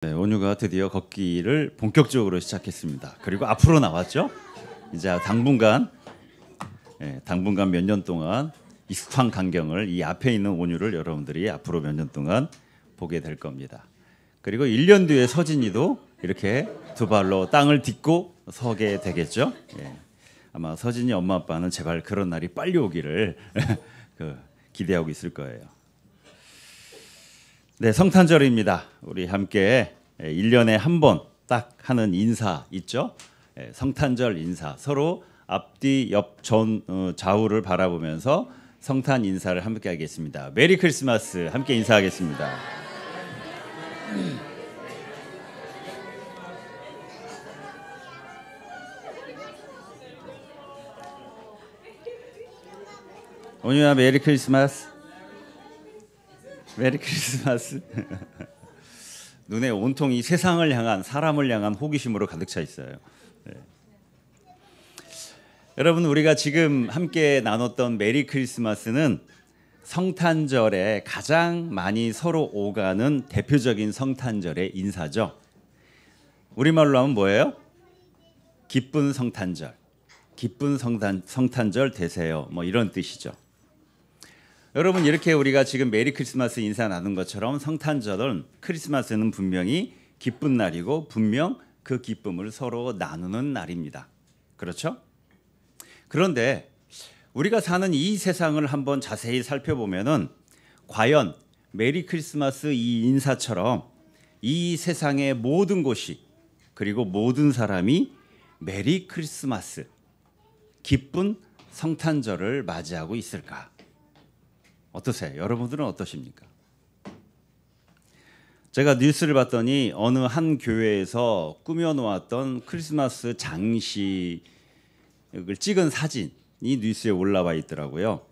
네, 온유가 드디어 걷기를 본격적으로 시작했습니다. 그리고 앞으로 나왔죠. 이제 당분간 몇 년 동안 익숙한 광경을 이 앞에 있는 온유를 여러분들이 앞으로 몇 년 동안 보게 될 겁니다. 그리고 1년 뒤에 서진이도 이렇게 두 발로 땅을 딛고 서게 되겠죠. 아마 서진이 엄마 아빠는 제발 그런 날이 빨리 오기를 기대하고 있을 거예요. 네, 성탄절입니다. 우리 함께 1년에 한 번 딱 하는 인사 있죠? 성탄절 인사. 서로 앞뒤, 옆, 좌우를 바라보면서 성탄 인사를 함께 하겠습니다. 메리 크리스마스 함께 인사하겠습니다. 온유야 메리 크리스마스. 메리 크리스마스. 눈에 온통 이 세상을 향한 사람을 향한 호기심으로 가득 차 있어요. 네. 여러분 우리가 지금 함께 나눴던 메리 크리스마스는 성탄절에 가장 많이 서로 오가는 대표적인 성탄절의 인사죠. 우리말로 하면 뭐예요? 기쁜 성탄절. 기쁜 성탄절 되세요. 뭐 이런 뜻이죠. 여러분 이렇게 우리가 지금 메리 크리스마스 인사 나눈 것처럼 성탄절은 크리스마스는 분명히 기쁜 날이고 분명 그 기쁨을 서로 나누는 날입니다. 그렇죠? 그런데 우리가 사는 이 세상을 한번 자세히 살펴보면은 과연 메리 크리스마스 이 인사처럼 이 세상의 모든 곳이 그리고 모든 사람이 메리 크리스마스 기쁜 성탄절을 맞이하고 있을까? 어떠세요? 여러분들은 어떠십니까? 제가 뉴스를 봤더니 어느 한 교회에서 꾸며놓았던 크리스마스 장식을 찍은 사진이 뉴스에 올라와 있더라고요.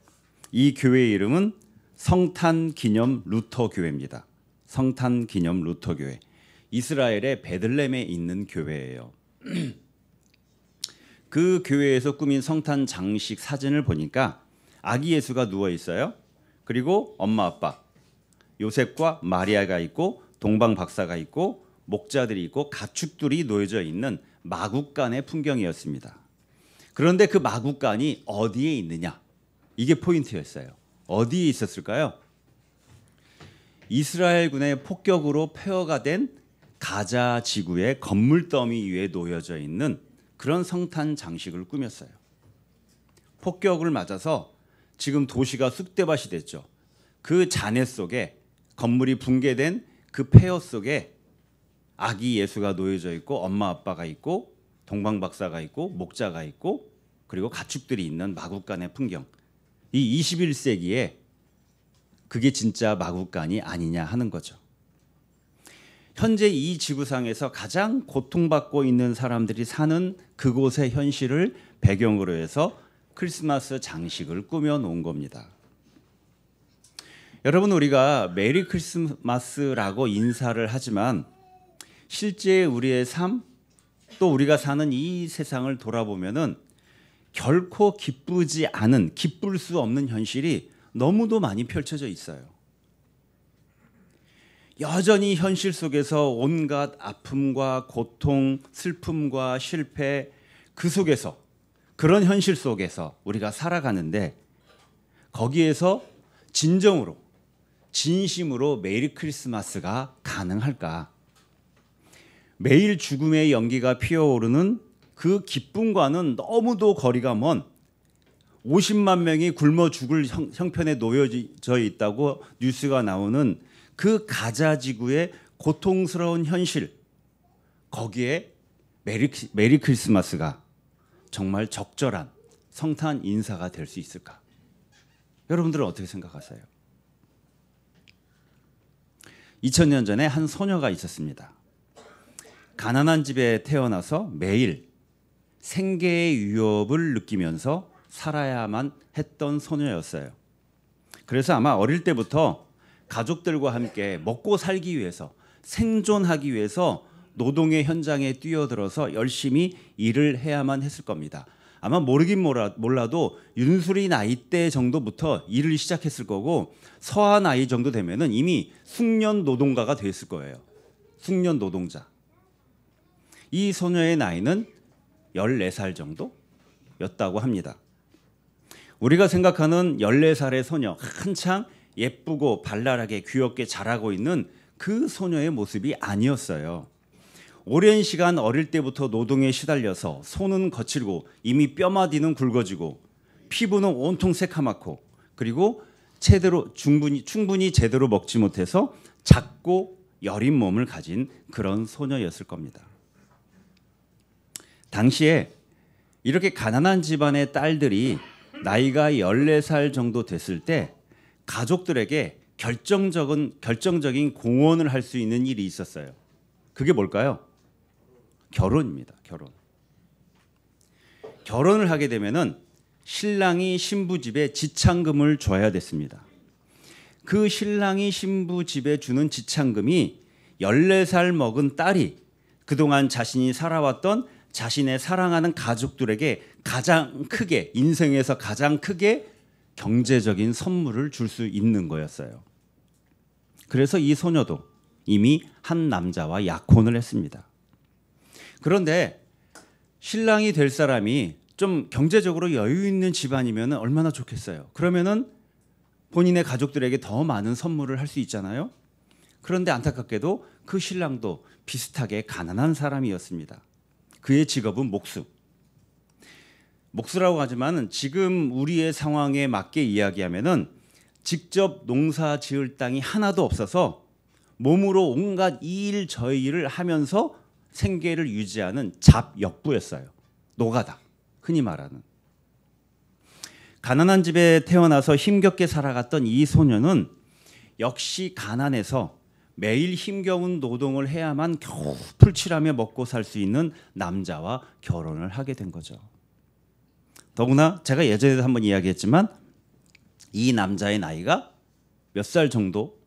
이 교회 이름은 성탄기념 루터교회입니다. 성탄기념 루터교회. 이스라엘의 베들레헴에 있는 교회예요. 그 교회에서 꾸민 성탄 장식 사진을 보니까 아기 예수가 누워 있어요. 그리고 엄마 아빠 요셉과 마리아가 있고 동방 박사가 있고 목자들이 있고 가축들이 놓여져 있는 마국간의 풍경이었습니다. 그런데 그 마국간이 어디에 있느냐? 이게 포인트였어요. 어디에 있었을까요? 이스라엘군의 폭격으로 폐허가 된 가자 지구의 건물 더미 위에 놓여져 있는 그런 성탄 장식을 꾸몄어요. 폭격을 맞아서 지금 도시가 쑥대밭이 됐죠. 그 잔해 속에 건물이 붕괴된 그 폐허 속에 아기 예수가 놓여져 있고 엄마 아빠가 있고 동방 박사가 있고 목자가 있고 그리고 가축들이 있는 마국간의 풍경. 이 21세기에 그게 진짜 마국간이 아니냐 하는 거죠. 현재 이 지구상에서 가장 고통받고 있는 사람들이 사는 그곳의 현실을 배경으로 해서 크리스마스 장식을 꾸며 놓은 겁니다. 여러분 우리가 메리 크리스마스라고 인사를 하지만 실제 우리의 삶 또 우리가 사는 이 세상을 돌아보면은 결코 기쁘지 않은 기쁠 수 없는 현실이 너무도 많이 펼쳐져 있어요. 여전히 현실 속에서 온갖 아픔과 고통, 슬픔과 실패 그 속에서 그런 현실 속에서 우리가 살아가는데 거기에서 진정으로 진심으로 메리 크리스마스가 가능할까? 매일 죽음의 연기가 피어오르는 그 기쁨과는 너무도 거리가 먼 50만 명이 굶어 죽을 형편에 놓여져 있다고 뉴스가 나오는 그 가자 지구의 고통스러운 현실 거기에 메리 크리스마스가 정말 적절한 성탄 인사가 될 수 있을까? 여러분들은 어떻게 생각하세요? 2000년 전에 한 소녀가 있었습니다. 가난한 집에 태어나서 매일 생계의 위협을 느끼면서 살아야만 했던 소녀였어요. 그래서 아마 어릴 때부터 가족들과 함께 먹고 살기 위해서 생존하기 위해서 노동의 현장에 뛰어들어서 열심히 일을 해야만 했을 겁니다. 아마 모르긴 몰라도 윤수리 나이 때 정도부터 일을 시작했을 거고 서아 나이 정도 되면은 이미 숙련 노동가가 됐을 거예요. 숙련 노동자. 이 소녀의 나이는 14살 정도였다고 합니다. 우리가 생각하는 14살의 소녀, 한창 예쁘고 발랄하게 귀엽게 자라고 있는 그 소녀의 모습이 아니었어요. 오랜 시간 어릴 때부터 노동에 시달려서 손은 거칠고 이미 뼈마디는 굵어지고 피부는 온통 새카맣고 그리고 충분히 제대로 먹지 못해서 작고 여린 몸을 가진 그런 소녀였을 겁니다. 당시에 이렇게 가난한 집안의 딸들이 나이가 14살 정도 됐을 때 가족들에게 결정적인 공헌을 할 수 있는 일이 있었어요. 그게 뭘까요? 결혼입니다. 결혼을 하게 되면은 신랑이 신부 집에 지창금을 줘야 됐습니다. 그 신랑이 신부 집에 주는 지창금이 14살 먹은 딸이 그동안 자신이 살아왔던 자신의 사랑하는 가족들에게 인생에서 가장 크게 경제적인 선물을 줄 수 있는 거였어요. 그래서 이 소녀도 이미 한 남자와 약혼을 했습니다. 그런데 신랑이 될 사람이 좀 경제적으로 여유 있는 집안이면 얼마나 좋겠어요. 그러면은 본인의 가족들에게 더 많은 선물을 할 수 있잖아요. 그런데 안타깝게도 그 신랑도 비슷하게 가난한 사람이었습니다. 그의 직업은 목수라고 하지만 지금 우리의 상황에 맞게 이야기하면은 직접 농사 지을 땅이 하나도 없어서 몸으로 온갖 이 일 저 일을 하면서 생계를 유지하는 잡역부였어요. 노가다, 흔히 말하는. 가난한 집에 태어나서 힘겹게 살아갔던 이 소녀는 역시 가난해서 매일 힘겨운 노동을 해야만 겨우 풀칠하며 먹고 살 수 있는 남자와 결혼을 하게 된 거죠. 더구나 제가 예전에도 한번 이야기했지만 이 남자의 나이가 몇 살 정도?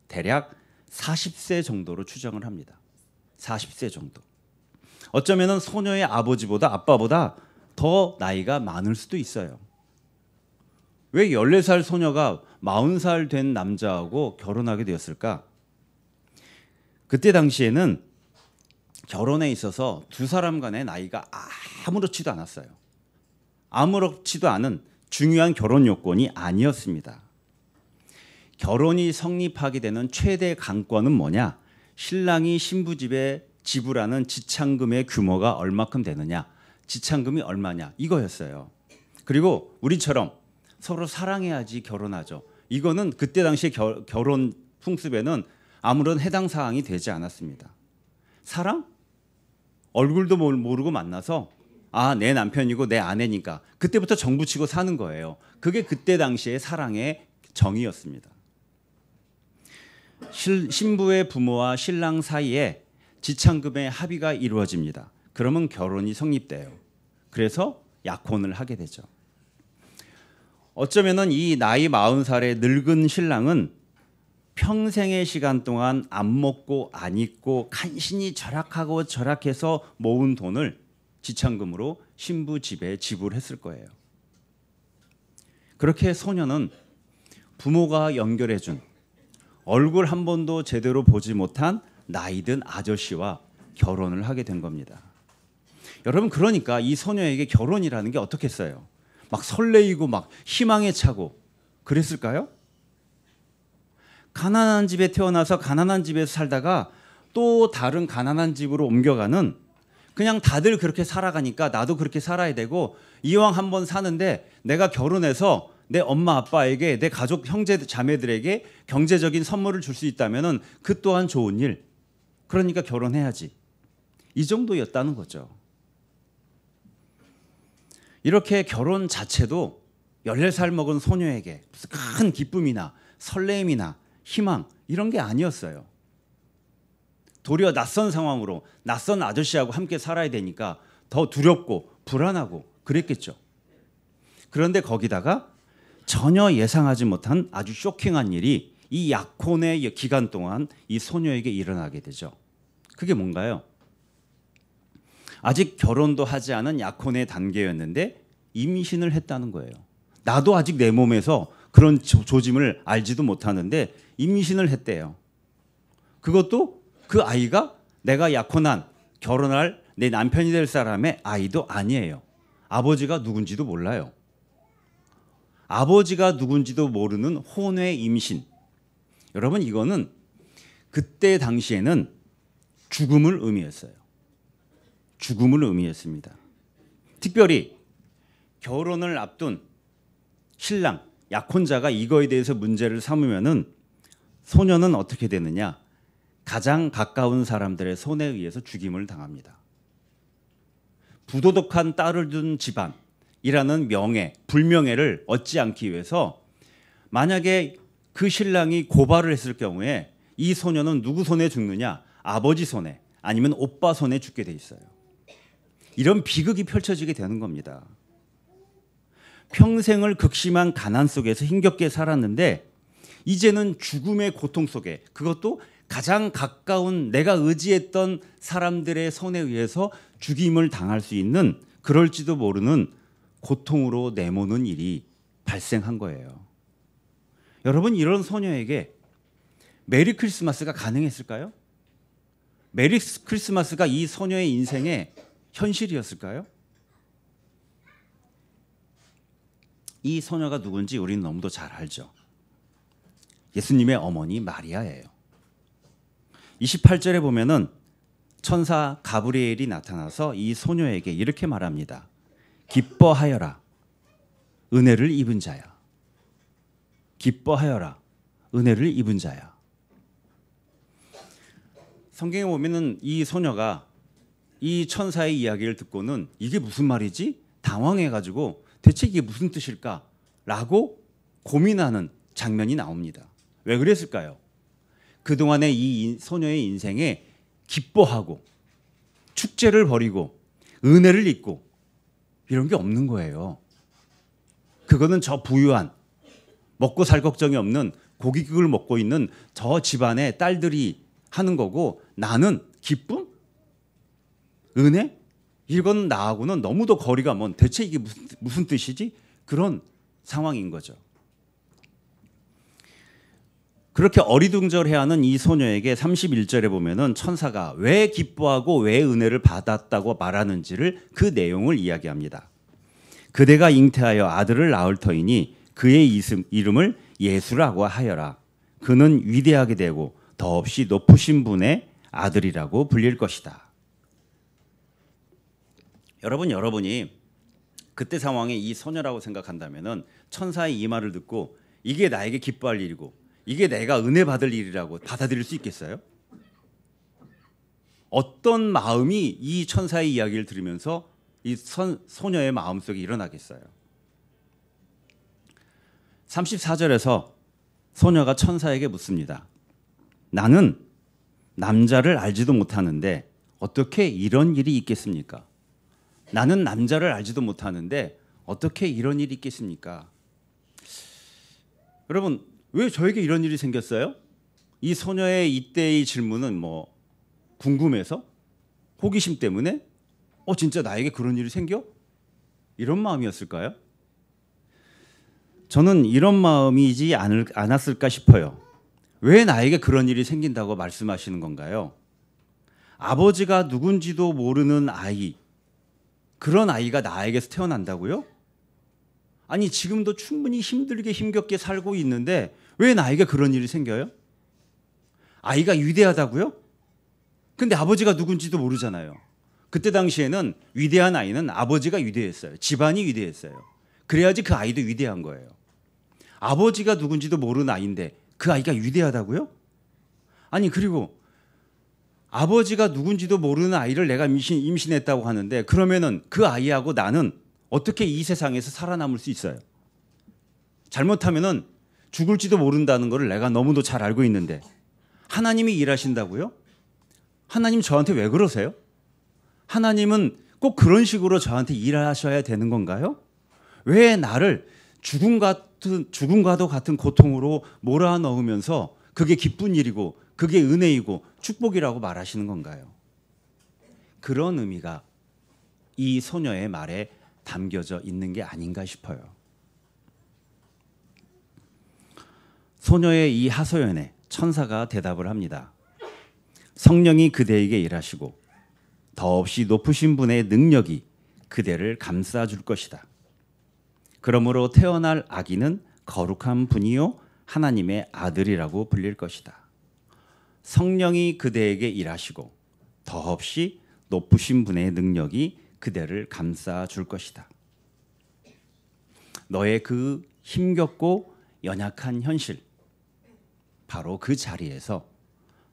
대략 40세 정도로 추정을 합니다. 40세 정도. 어쩌면은 소녀의 아빠보다 더 나이가 많을 수도 있어요. 왜 14살 소녀가 40살 된 남자하고 결혼하게 되었을까? 그때 당시에는 결혼에 있어서 두 사람 간의 나이가 아무렇지도 않았어요. 아무렇지도 않은 중요한 결혼 요건이 아니었습니다. 결혼이 성립하게 되는 최대 관건은 뭐냐? 신랑이 신부 집에 지불하는 지창금의 규모가 얼마큼 되느냐, 지창금이 얼마냐, 이거였어요. 그리고 우리처럼 서로 사랑해야지 결혼하죠. 이거는 그때 당시 결혼 풍습에는 아무런 해당 사항이 되지 않았습니다. 사랑? 얼굴도 모르고 만나서 내 남편이고 내 아내니까 그때부터 정부치고 사는 거예요. 그게 그때 당시의 사랑의 정의였습니다. 신부의 부모와 신랑 사이에 지창금의 합의가 이루어집니다. 그러면 결혼이 성립돼요. 그래서 약혼을 하게 되죠. 어쩌면은 이 나이 40살의 늙은 신랑은 평생의 시간 동안 안 먹고 안 입고 간신히 절약해서 모은 돈을 지창금으로 신부 집에 지불했을 거예요. 그렇게 소녀는 부모가 연결해준 얼굴 한 번도 제대로 보지 못한 나이든 아저씨와 결혼을 하게 된 겁니다. 여러분, 그러니까 이 소녀에게 결혼이라는 게 어떻겠어요? 막 설레이고 막 희망에 차고 그랬을까요? 가난한 집에 태어나서 가난한 집에서 살다가 또 다른 가난한 집으로 옮겨가는, 그냥 다들 그렇게 살아가니까 나도 그렇게 살아야 되고, 이왕 한번 사는데 내가 결혼해서 내 엄마 아빠에게, 내 가족 형제 자매들에게 경제적인 선물을 줄 수 있다면은 그 또한 좋은 일. 그러니까 결혼해야지. 이 정도였다는 거죠. 이렇게 결혼 자체도 14살 먹은 소녀에게 무슨 큰 기쁨이나 설렘이나 희망 이런 게 아니었어요. 도리어 낯선 상황으로 낯선 아저씨하고 함께 살아야 되니까 더 두렵고 불안하고 그랬겠죠. 그런데 거기다가 전혀 예상하지 못한 아주 쇼킹한 일이 이 약혼의 기간 동안 이 소녀에게 일어나게 되죠. 그게 뭔가요? 아직 결혼도 하지 않은 약혼의 단계였는데 임신을 했다는 거예요. 나도 아직 내 몸에서 그런 조짐을 알지도 못하는데 임신을 했대요. 그것도 그 아이가 내가 약혼한 결혼할 내 남편이 될 사람의 아이도 아니에요. 아버지가 누군지도 몰라요. 아버지가 누군지도 모르는 혼외 임신. 여러분, 이거는 그때 당시에는 죽음을 의미했어요. 죽음을 의미했습니다. 특별히 결혼을 앞둔 신랑, 약혼자가 이거에 대해서 문제를 삼으면은 소녀는 어떻게 되느냐? 가장 가까운 사람들의 손에 의해서 죽임을 당합니다. 부도덕한 딸을 둔 집안이라는 명예, 불명예를 얻지 않기 위해서 만약에 그 신랑이 고발을 했을 경우에 이 소녀는 누구 손에 죽느냐? 아버지 손에, 아니면 오빠 손에 죽게 돼 있어요. 이런 비극이 펼쳐지게 되는 겁니다. 평생을 극심한 가난 속에서 힘겹게 살았는데 이제는 죽음의 고통 속에, 그것도 가장 가까운 내가 의지했던 사람들의 손에 의해서 죽임을 당할 수 있는, 그럴지도 모르는 고통으로 내모는 일이 발생한 거예요. 여러분, 이런 소녀에게 메리 크리스마스가 가능했을까요? 메리 크리스마스가 이 소녀의 인생의 현실이었을까요? 이 소녀가 누군지 우리는 너무도 잘 알죠. 예수님의 어머니 마리아예요. 28절에 보면은 천사 가브리엘이 나타나서 이 소녀에게 이렇게 말합니다. 기뻐하여라, 은혜를 입은 자야. 기뻐하여라, 은혜를 입은 자야. 성경에 보면은 이 소녀가 이 천사의 이야기를 듣고는 이게 무슨 말이지? 당황해가지고 대체 이게 무슨 뜻일까? 라고 고민하는 장면이 나옵니다. 왜 그랬을까요? 그동안의 이 소녀의 인생에 기뻐하고 축제를 벌이고 은혜를 입고 이런 게 없는 거예요. 그거는 저 부유한, 먹고 살 걱정이 없는 고깃국을 먹고 있는 저 집안의 딸들이 하는 거고, 나는 기쁨? 은혜? 이건 나하고는 너무도 거리가 먼, 대체 이게 무슨 뜻이지? 그런 상황인 거죠. 그렇게 어리둥절해하는 이 소녀에게 31절에 보면은 천사가 왜 기뻐하고 왜 은혜를 받았다고 말하는지를, 그 내용을 이야기합니다. 그대가 잉태하여 아들을 낳을 터이니 그의 이름을 예수라고 하여라. 그는 위대하게 되고 더없이 높으신 분의 아들이라고 불릴 것이다. 여러분이 그때 상황에 이 소녀라고 생각한다면은 천사의 이 말을 듣고 이게 나에게 기뻐할 일이고 이게 내가 은혜 받을 일이라고 받아들일 수 있겠어요? 어떤 마음이 이 천사의 이야기를 들으면서 이 소녀의 마음속에 일어나겠어요? 34절에서 소녀가 천사에게 묻습니다. 나는 남자를 알지도 못하는데 어떻게 이런 일이 있겠습니까? 나는 남자를 알지도 못하는데 어떻게 이런 일이 있겠습니까? 여러분, 왜 저에게 이런 일이 생겼어요? 이 소녀의 이때의 질문은 뭐 궁금해서? 호기심 때문에? 진짜 나에게 그런 일이 생겨? 이런 마음이었을까요? 저는 이런 마음이지 않았을까 싶어요. 왜 나에게 그런 일이 생긴다고 말씀하시는 건가요? 아버지가 누군지도 모르는 아이, 그런 아이가 나에게서 태어난다고요? 아니, 지금도 충분히 힘들게 힘겹게 살고 있는데 왜 나에게 그런 일이 생겨요? 아이가 위대하다고요? 근데 아버지가 누군지도 모르잖아요. 그때 당시에는 위대한 아이는 아버지가 위대했어요. 집안이 위대했어요. 그래야지 그 아이도 위대한 거예요. 아버지가 누군지도 모르는 아이인데 그 아이가 위대하다고요? 아니, 그리고 아버지가 누군지도 모르는 아이를 내가 임신했다고 하는데 그러면은 그 아이하고 나는 어떻게 이 세상에서 살아남을 수 있어요? 잘못하면은 죽을지도 모른다는 것을 내가 너무도 잘 알고 있는데 하나님이 일하신다고요? 하나님 저한테 왜 그러세요? 하나님은 꼭 그런 식으로 저한테 일하셔야 되는 건가요? 왜 나를 죽음과도 같은 고통으로 몰아넣으면서 그게 기쁜 일이고 그게 은혜이고 축복이라고 말하시는 건가요? 그런 의미가 이 소녀의 말에 담겨져 있는 게 아닌가 싶어요. 소녀의 이 하소연에 천사가 대답을 합니다. 성령이 그대에게 일하시고 더없이 높으신 분의 능력이 그대를 감싸줄 것이다. 그러므로 태어날 아기는 거룩한 분이요 하나님의 아들이라고 불릴 것이다. 성령이 그대에게 일하시고 더없이 높으신 분의 능력이 그대를 감싸줄 것이다. 너의 그 힘겹고 연약한 현실, 바로 그 자리에서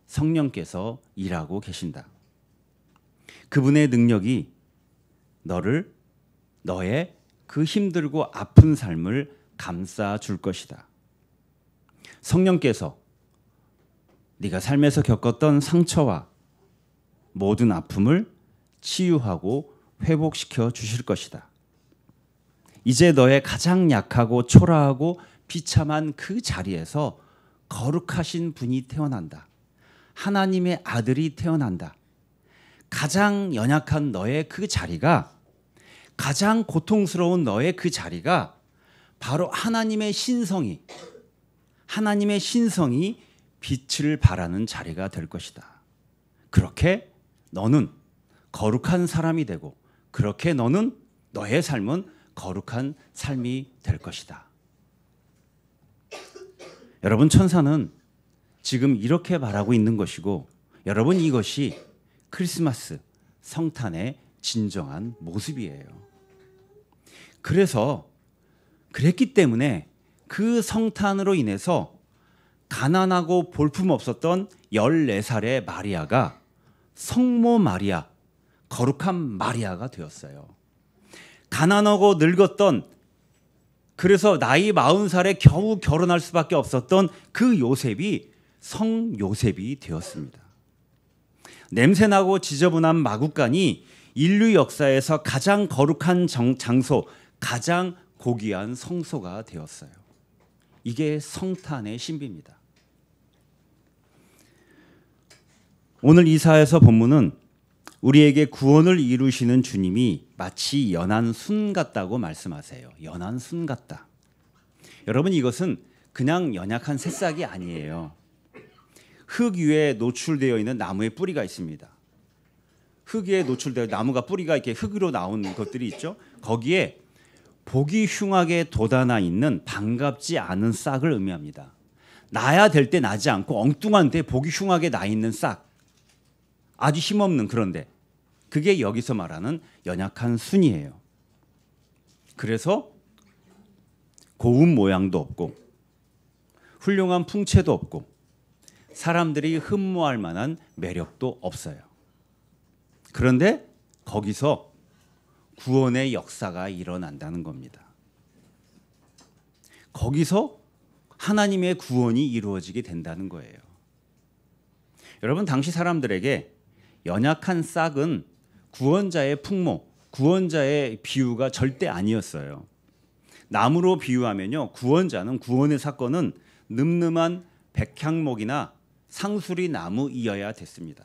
성령께서 일하고 계신다. 그분의 능력이 너의 그 힘들고 아픈 삶을 감싸줄 것이다. 성령께서 네가 삶에서 겪었던 상처와 모든 아픔을 치유하고 회복시켜 주실 것이다. 이제 너의 가장 약하고 초라하고 비참한 그 자리에서 거룩하신 분이 태어난다. 하나님의 아들이 태어난다. 가장 연약한 너의 그 자리가, 가장 고통스러운 너의 그 자리가 바로 하나님의 신성이 빛을 발하는 자리가 될 것이다. 그렇게 너는 거룩한 사람이 되고, 그렇게 너의 삶은 거룩한 삶이 될 것이다. 여러분, 천사는 지금 이렇게 말하고 있는 것이고, 여러분, 이것이 크리스마스 성탄의 진정한 모습이에요. 그랬기 때문에 그 성탄으로 인해서 가난하고 볼품없었던 14살의 마리아가 성모 마리아, 거룩한 마리아가 되었어요. 가난하고 늙었던, 그래서 나이 40살에 겨우 결혼할 수밖에 없었던 그 요셉이 성 요셉이 되었습니다. 냄새나고 지저분한 마구간이 인류 역사에서 가장 거룩한 장소, 가장 고귀한 성소가 되었어요. 이게 성탄의 신비입니다. 오늘 이사야서 본문은 우리에게 구원을 이루시는 주님이 마치 연한 순 같다고 말씀하세요. 연한 순 같다. 여러분, 이것은 그냥 연약한 새싹이 아니에요. 흙 위에 노출되어 있는 나무의 뿌리가 있습니다. 흙 위에 노출되어 나무가 뿌리가 이렇게 흙으로 나온 것들이 있죠. 거기에 보기 흉하게 돋아나 있는 반갑지 않은 싹을 의미합니다. 나야 될 때 나지 않고 엉뚱한데 보기 흉하게 나 있는 싹, 아주 힘없는, 그런데 그게 여기서 말하는 연약한 순이에요. 그래서 고운 모양도 없고 훌륭한 풍채도 없고 사람들이 흠모할 만한 매력도 없어요. 그런데 거기서 구원의 역사가 일어난다는 겁니다. 거기서 하나님의 구원이 이루어지게 된다는 거예요. 여러분, 당시 사람들에게 연약한 싹은 구원자의 풍모, 구원자의 비유가 절대 아니었어요. 나무로 비유하면요, 구원의 사건은 늠름한 백향목이나 상수리 나무이어야 됐습니다.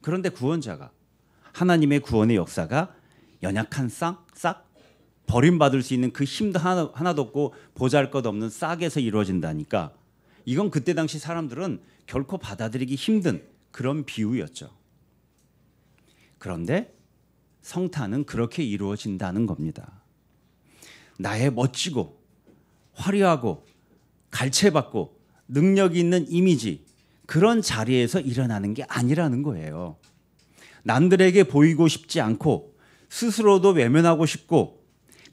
그런데 구원자가, 하나님의 구원의 역사가 연약한 싹, 버림받을 수 있는 그 힘도 하나도 없고 보잘것없는 싹에서 이루어진다니까, 이건 그때 당시 사람들은 결코 받아들이기 힘든 그런 비유였죠. 그런데 성탄은 그렇게 이루어진다는 겁니다. 나의 멋지고 화려하고 갈채받고 능력 있는 이미지, 그런 자리에서 일어나는 게 아니라는 거예요. 남들에게 보이고 싶지 않고 스스로도 외면하고 싶고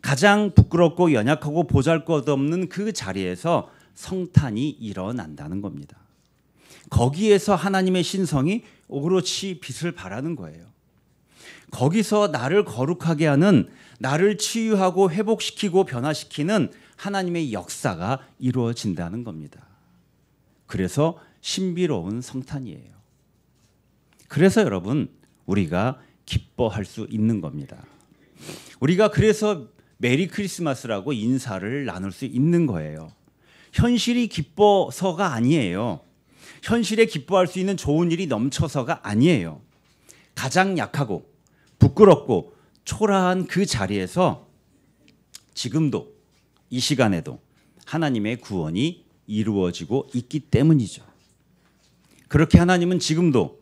가장 부끄럽고 연약하고 보잘것없는 그 자리에서 성탄이 일어난다는 겁니다. 거기에서 하나님의 신성이 오롯이 빛을 발하는 거예요. 거기서 나를 거룩하게 하는, 나를 치유하고 회복시키고 변화시키는 하나님의 역사가 이루어진다는 겁니다. 그래서 신비로운 성탄이에요. 그래서 여러분, 우리가 기뻐할 수 있는 겁니다. 우리가 그래서 메리 크리스마스라고 인사를 나눌 수 있는 거예요. 현실이 기뻐서가 아니에요. 현실에 기뻐할 수 있는 좋은 일이 넘쳐서가 아니에요. 가장 약하고 부끄럽고 초라한 그 자리에서 지금도, 이 시간에도 하나님의 구원이 이루어지고 있기 때문이죠. 그렇게 하나님은 지금도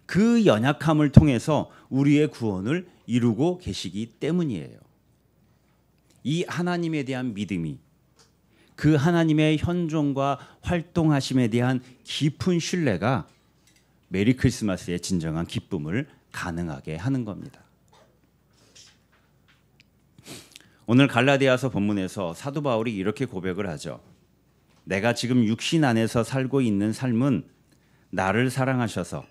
그 연약함을 통해서 우리의 구원을 이루고 계시기 때문이에요. 이 하나님에 대한 믿음이, 그 하나님의 현존과 활동하심에 대한 깊은 신뢰가 메리 크리스마스의 진정한 기쁨을 가능하게 하는 겁니다. 오늘 갈라디아서 본문에서 사도 바울이 이렇게 고백을 하죠. 내가 지금 육신 안에서 살고 있는 삶은 나를 사랑하셔서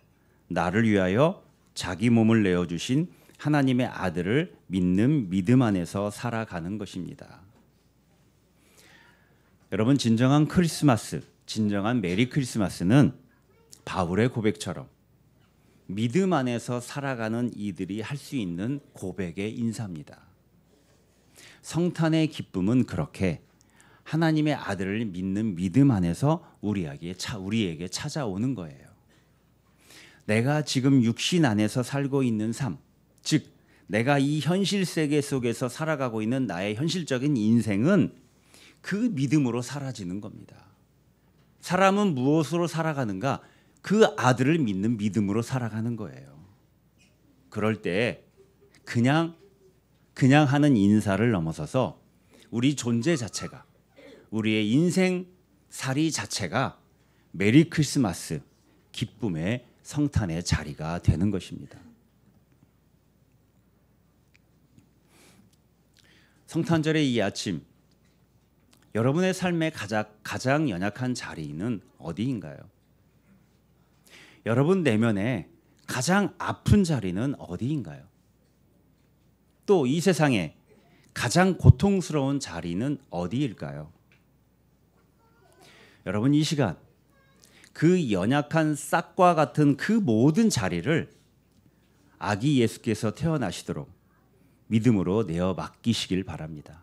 나를 위하여 자기 몸을 내어주신 하나님의 아들을 믿는 믿음 안에서 살아가는 것입니다. 여러분, 진정한 크리스마스, 진정한 메리 크리스마스는 바울의 고백처럼 믿음 안에서 살아가는 이들이 할 수 있는 고백의 인사입니다. 성탄의 기쁨은 그렇게 하나님의 아들을 믿는 믿음 안에서 우리에게 찾아오는 거예요. 내가 지금 육신 안에서 살고 있는 삶, 즉 내가 이 현실 세계 속에서 살아가고 있는 나의 현실적인 인생은 그 믿음으로 사라지는 겁니다. 사람은 무엇으로 살아가는가? 그 아들을 믿는 믿음으로 살아가는 거예요. 그럴 때 그냥 하는 인사를 넘어서서 우리 존재 자체가, 우리의 인생살이 자체가 메리 크리스마스, 기쁨의 성탄의 자리가 되는 것입니다. 성탄절의 이 아침, 여러분의 삶의 가장 연약한 자리는 어디인가요? 여러분 내면에 가장 아픈 자리는 어디인가요? 또 이 세상에 가장 고통스러운 자리는 어디일까요? 여러분, 이 시간 그 연약한 싹과 같은 그 모든 자리를 아기 예수께서 태어나시도록 믿음으로 내어 맡기시길 바랍니다.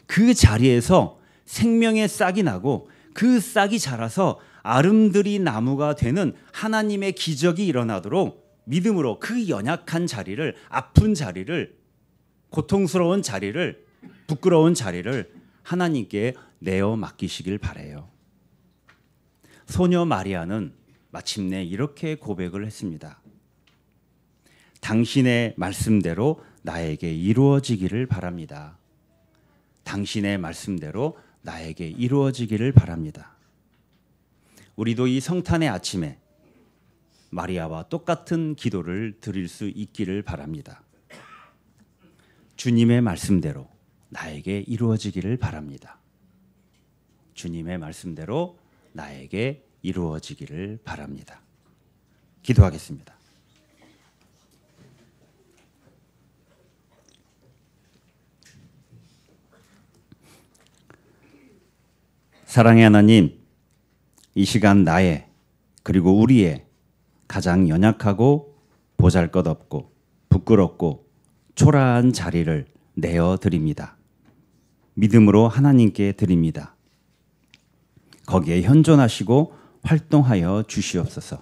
그 자리에서 생명의 싹이 나고 그 싹이 자라서 아름드리 나무가 되는 하나님의 기적이 일어나도록 믿음으로 그 연약한 자리를, 아픈 자리를, 고통스러운 자리를, 부끄러운 자리를 하나님께 내어 맡기시길 바라요. 소녀 마리아는 마침내 이렇게 고백을 했습니다. 당신의 말씀대로 나에게 이루어지기를 바랍니다. 당신의 말씀대로 나에게 이루어지기를 바랍니다. 우리도 이 성탄의 아침에 마리아와 똑같은 기도를 드릴 수 있기를 바랍니다. 주님의 말씀대로 나에게 이루어지기를 바랍니다. 주님의 말씀대로 나에게 이루어지기를 바랍니다. 기도하겠습니다. 사랑의 하나님, 이 시간 나의, 그리고 우리의 가장 연약하고 보잘것없고 부끄럽고 초라한 자리를 내어 드립니다. 믿음으로 하나님께 드립니다. 거기에 현존하시고 활동하여 주시옵소서.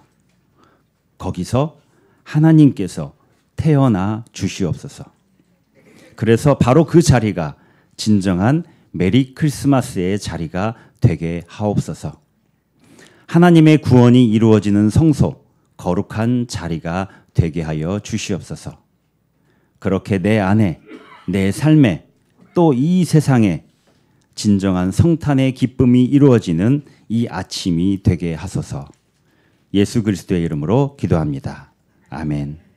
거기서 하나님께서 태어나 주시옵소서. 그래서 바로 그 자리가 진정한 메리 크리스마스의 자리가 되게 하옵소서. 하나님의 구원이 이루어지는 성소, 거룩한 자리가 되게 하여 주시옵소서. 그렇게 내 안에, 내 삶에, 또 이 세상에 진정한 성탄의 기쁨이 이루어지는 이 아침이 되게 하소서. 예수 그리스도의 이름으로 기도합니다. 아멘.